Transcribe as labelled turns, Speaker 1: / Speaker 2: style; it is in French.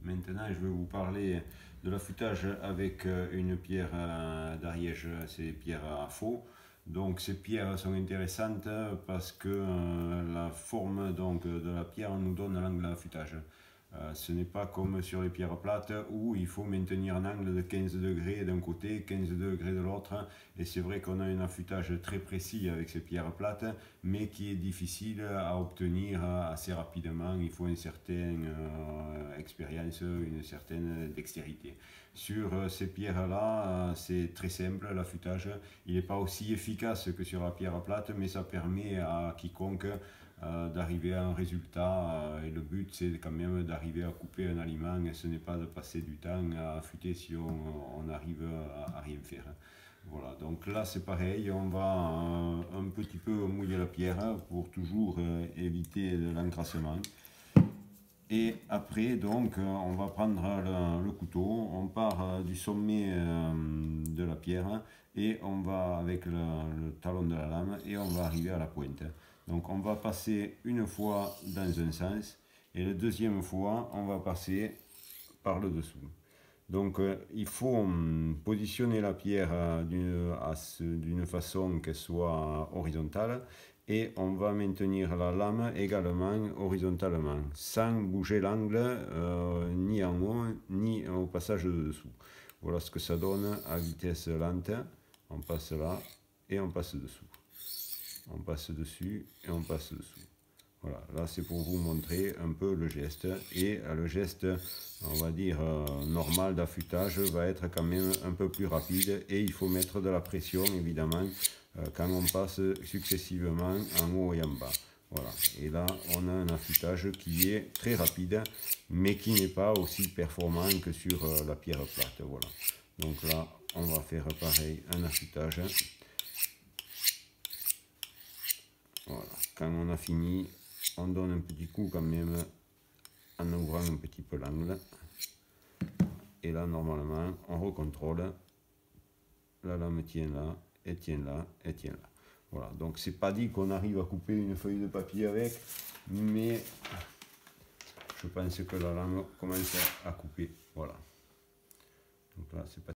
Speaker 1: Maintenant, je vais vous parler de l'affûtage avec une pierre d'Ariège, ces pierres à faux. Donc ces pierres sont intéressantes parce que la forme de la pierre nous donne l'angle d'affûtage. Ce n'est pas comme sur les pierres plates où il faut maintenir un angle de 15 degrés d'un côté, 15 degrés de l'autre. Et c'est vrai qu'on a un affûtage très précis avec ces pierres plates, mais qui est difficile à obtenir assez rapidement. Il faut une certaine expérience, une certaine dextérité. Sur ces pierres-là, c'est très simple l'affûtage. Il n'est pas aussi efficace que sur la pierre plate, mais ça permet à quiconque d'arriver à un résultat. Et le but, c'est quand même d'arriver à couper un aliment. Et ce n'est pas de passer du temps à affûter si on arrive à rien faire. Voilà, donc là c'est pareil, on va un petit peu mouiller la pierre pour toujours éviter l'encrassement. Et après, donc, on va prendre le couteau, on part du sommet de la pierre et on va avec le talon de la lame et on va arriver à la pointe. Donc, on va passer une fois dans un sens et la deuxième fois, on va passer par le dessous. Donc, il faut positionner la pierre d'une façon qu'elle soit horizontale et on va maintenir la lame également horizontalement, sans bouger l'angle ni en haut ni au passage de dessous. Voilà ce que ça donne à vitesse lente. On passe là et on passe dessous. On passe dessus et on passe dessous. Voilà, là c'est pour vous montrer un peu le geste, et le geste, on va dire normal d'affûtage va être quand même un peu plus rapide, et il faut mettre de la pression évidemment quand on passe successivement en haut et en bas. Voilà, et là on a un affûtage qui est très rapide, mais qui n'est pas aussi performant que sur la pierre plate. Voilà, donc là on va faire pareil, un affûtage. Voilà, quand on a fini, on donne un petit coup quand même en ouvrant un petit peu l'angle. Et là, normalement, on recontrôle. La lame tient là, et tient là, et tient là. Voilà, donc c'est pas dit qu'on arrive à couper une feuille de papier avec, mais je pense que la lame commence à couper. Voilà. Donc là, c'est pas